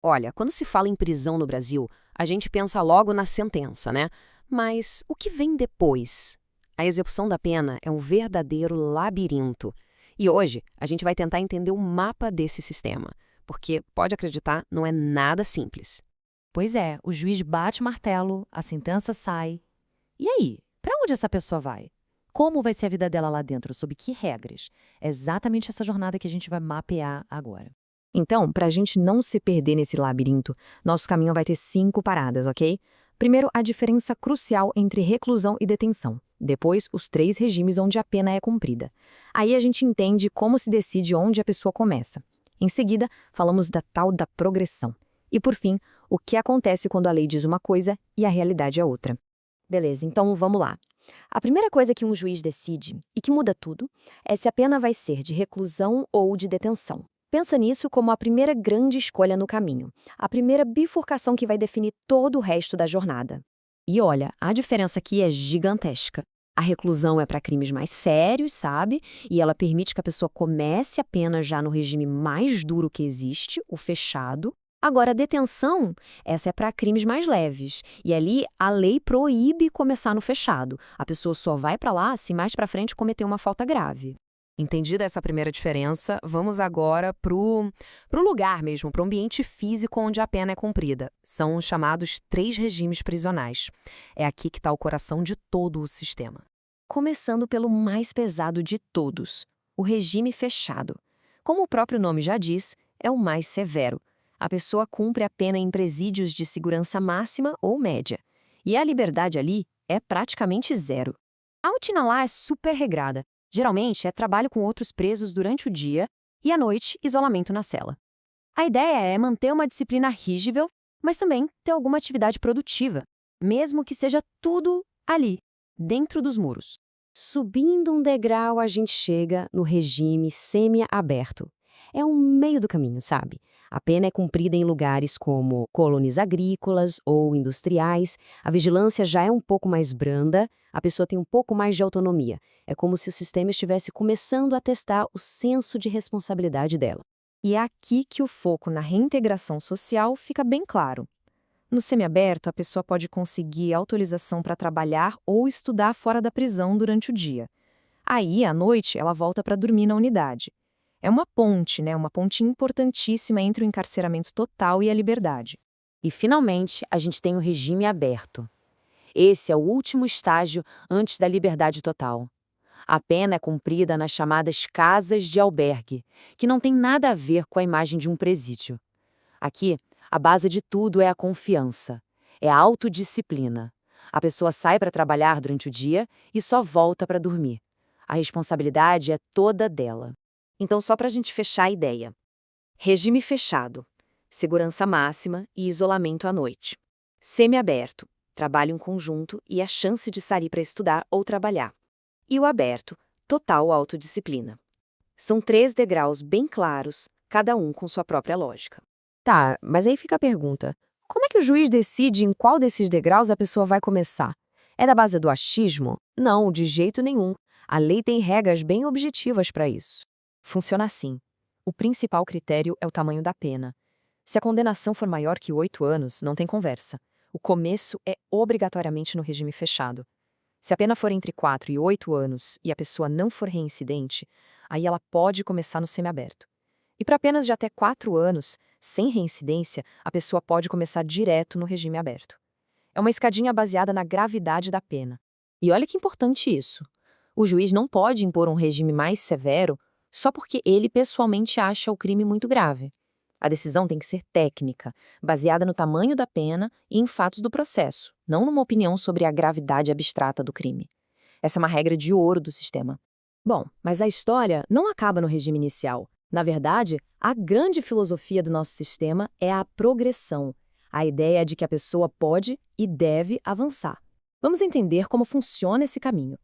Olha, quando se fala em prisão no Brasil, a gente pensa logo na sentença, né? Mas o que vem depois? A execução da pena é um verdadeiro labirinto. E hoje a gente vai tentar entender o mapa desse sistema, porque, pode acreditar, não é nada simples. Pois é, o juiz bate o martelo, a sentença sai. E aí? Para onde essa pessoa vai? Como vai ser a vida dela lá dentro? Sob que regras? É exatamente essa jornada que a gente vai mapear agora. Então, para a gente não se perder nesse labirinto, nosso caminho vai ter 5 paradas, ok? Primeiro, a diferença crucial entre reclusão e detenção. Depois, os 3 regimes onde a pena é cumprida. Aí a gente entende como se decide onde a pessoa começa. Em seguida, falamos da tal da progressão. E por fim, o que acontece quando a lei diz uma coisa e a realidade é outra. Beleza, então vamos lá. A primeira coisa que um juiz decide, e que muda tudo, é se a pena vai ser de reclusão ou de detenção. Pensa nisso como a primeira grande escolha no caminho, a primeira bifurcação que vai definir todo o resto da jornada. E olha, a diferença aqui é gigantesca. A reclusão é para crimes mais sérios, sabe? E ela permite que a pessoa comece a pena já no regime mais duro que existe, o fechado. Agora, a detenção, essa é para crimes mais leves. E ali, a lei proíbe começar no fechado. A pessoa só vai para lá se mais para frente cometer uma falta grave. Entendida essa primeira diferença, vamos agora pro lugar mesmo, pro ambiente físico onde a pena é cumprida. São os chamados 3 regimes prisionais. É aqui que está o coração de todo o sistema. Começando pelo mais pesado de todos, o regime fechado. Como o próprio nome já diz, é o mais severo. A pessoa cumpre a pena em presídios de segurança máxima ou média. E a liberdade ali é praticamente zero. A rotina lá é super regrada. Geralmente é trabalho com outros presos durante o dia e à noite isolamento na cela. A ideia é manter uma disciplina rígida, mas também ter alguma atividade produtiva, mesmo que seja tudo ali, dentro dos muros. Subindo um degrau, a gente chega no regime semi-aberto. É um meio do caminho, sabe? A pena é cumprida em lugares como colônias agrícolas ou industriais, a vigilância já é um pouco mais branda, a pessoa tem um pouco mais de autonomia. É como se o sistema estivesse começando a testar o senso de responsabilidade dela. E é aqui que o foco na reintegração social fica bem claro. No semiaberto, a pessoa pode conseguir autorização para trabalhar ou estudar fora da prisão durante o dia. Aí, à noite, ela volta para dormir na unidade. É uma ponte, né? Uma ponte importantíssima entre o encarceramento total e a liberdade. E, finalmente, a gente tem o regime aberto. Esse é o último estágio antes da liberdade total. A pena é cumprida nas chamadas casas de albergue, que não tem nada a ver com a imagem de um presídio. Aqui, a base de tudo é a confiança, é a autodisciplina. A pessoa sai para trabalhar durante o dia e só volta para dormir. A responsabilidade é toda dela. Então, só para a gente fechar a ideia. Regime fechado, segurança máxima e isolamento à noite. Semiaberto, trabalho em conjunto e a chance de sair para estudar ou trabalhar. E o aberto, total autodisciplina. São 3 degraus bem claros, cada um com sua própria lógica. Tá, mas aí fica a pergunta: como é que o juiz decide em qual desses degraus a pessoa vai começar? É da base do achismo? Não, de jeito nenhum. A lei tem regras bem objetivas para isso. Funciona assim. O principal critério é o tamanho da pena. Se a condenação for maior que 8 anos, não tem conversa. O começo é obrigatoriamente no regime fechado. Se a pena for entre 4 e 8 anos e a pessoa não for reincidente, aí ela pode começar no semiaberto. E para penas de até 4 anos, sem reincidência, a pessoa pode começar direto no regime aberto. É uma escadinha baseada na gravidade da pena. E olha que importante isso. O juiz não pode impor um regime mais severo só porque ele pessoalmente acha o crime muito grave. A decisão tem que ser técnica, baseada no tamanho da pena e em fatos do processo, não numa opinião sobre a gravidade abstrata do crime. Essa é uma regra de ouro do sistema. Bom, mas a história não acaba no regime inicial. Na verdade, a grande filosofia do nosso sistema é a progressão, a ideia de que a pessoa pode e deve avançar. Vamos entender como funciona esse caminho.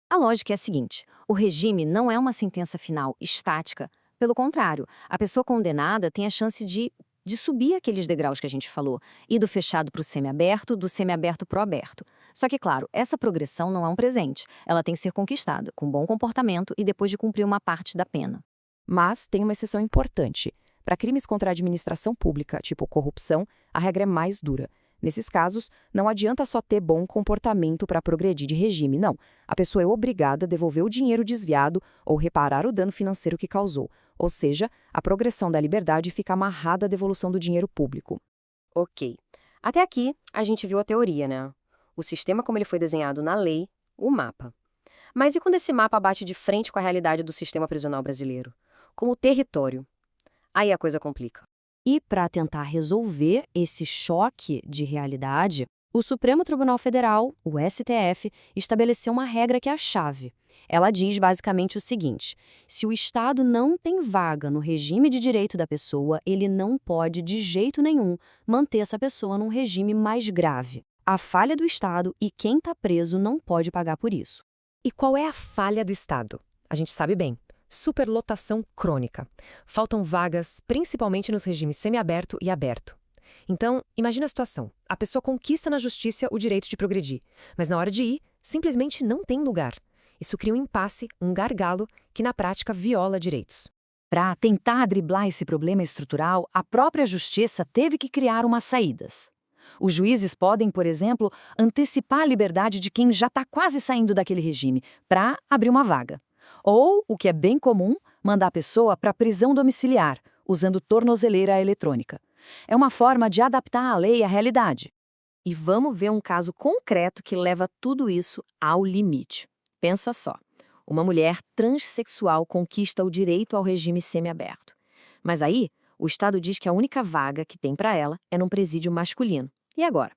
A lógica é a seguinte: o regime não é uma sentença final estática. Pelo contrário, a pessoa condenada tem a chance de subir aqueles degraus que a gente falou, ir do fechado para o semiaberto, do semiaberto para o aberto. Só que, claro, essa progressão não é um presente. Ela tem que ser conquistada, com bom comportamento e depois de cumprir uma parte da pena. Mas tem uma exceção importante. Para crimes contra a administração pública, tipo corrupção, a regra é mais dura. Nesses casos, não adianta só ter bom comportamento para progredir de regime, não. A pessoa é obrigada a devolver o dinheiro desviado ou reparar o dano financeiro que causou. Ou seja, a progressão da liberdade fica amarrada à devolução do dinheiro público. Ok. Até aqui, a gente viu a teoria, né? O sistema como ele foi desenhado na lei, o mapa. Mas e quando esse mapa bate de frente com a realidade do sistema prisional brasileiro? Como território. Aí a coisa complica. E para tentar resolver esse choque de realidade, o Supremo Tribunal Federal, o STF, estabeleceu uma regra que é a chave. Ela diz basicamente o seguinte: se o Estado não tem vaga no regime de direito da pessoa, ele não pode, de jeito nenhum, manter essa pessoa num regime mais grave. A falha do Estado e quem está preso não pode pagar por isso. E qual é a falha do Estado? A gente sabe bem. Superlotação crônica. Faltam vagas, principalmente nos regimes semiaberto e aberto. Então, imagina a situação. A pessoa conquista na justiça o direito de progredir, mas na hora de ir, simplesmente não tem lugar. Isso cria um impasse, um gargalo, que na prática viola direitos. Para tentar driblar esse problema estrutural, a própria Justiça teve que criar umas saídas. Os juízes podem, por exemplo, antecipar a liberdade de quem já está quase saindo daquele regime, para abrir uma vaga. Ou, o que é bem comum, mandar a pessoa para prisão domiciliar, usando tornozeleira eletrônica. É uma forma de adaptar a lei à realidade. E vamos ver um caso concreto que leva tudo isso ao limite. Pensa só, uma mulher transexual conquista o direito ao regime semiaberto. Mas aí, o Estado diz que a única vaga que tem para ela é num presídio masculino. E agora?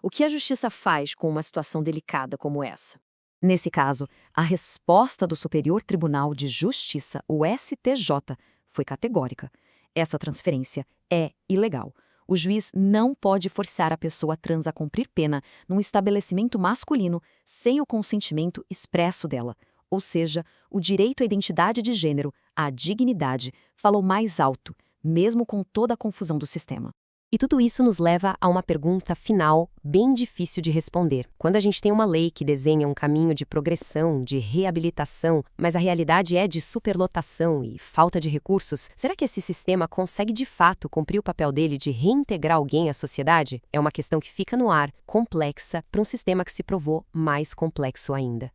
O que a Justiça faz com uma situação delicada como essa? Nesse caso, a resposta do Superior Tribunal de Justiça, o STJ, foi categórica. Essa transferência é ilegal. O juiz não pode forçar a pessoa trans a cumprir pena num estabelecimento masculino sem o consentimento expresso dela. Ou seja, o direito à identidade de gênero, à dignidade, falou mais alto, mesmo com toda a confusão do sistema. E tudo isso nos leva a uma pergunta final bem difícil de responder. Quando a gente tem uma lei que desenha um caminho de progressão, de reabilitação, mas a realidade é de superlotação e falta de recursos, será que esse sistema consegue de fato cumprir o papel dele de reintegrar alguém à sociedade? É uma questão que fica no ar, complexa, para um sistema que se provou mais complexo ainda.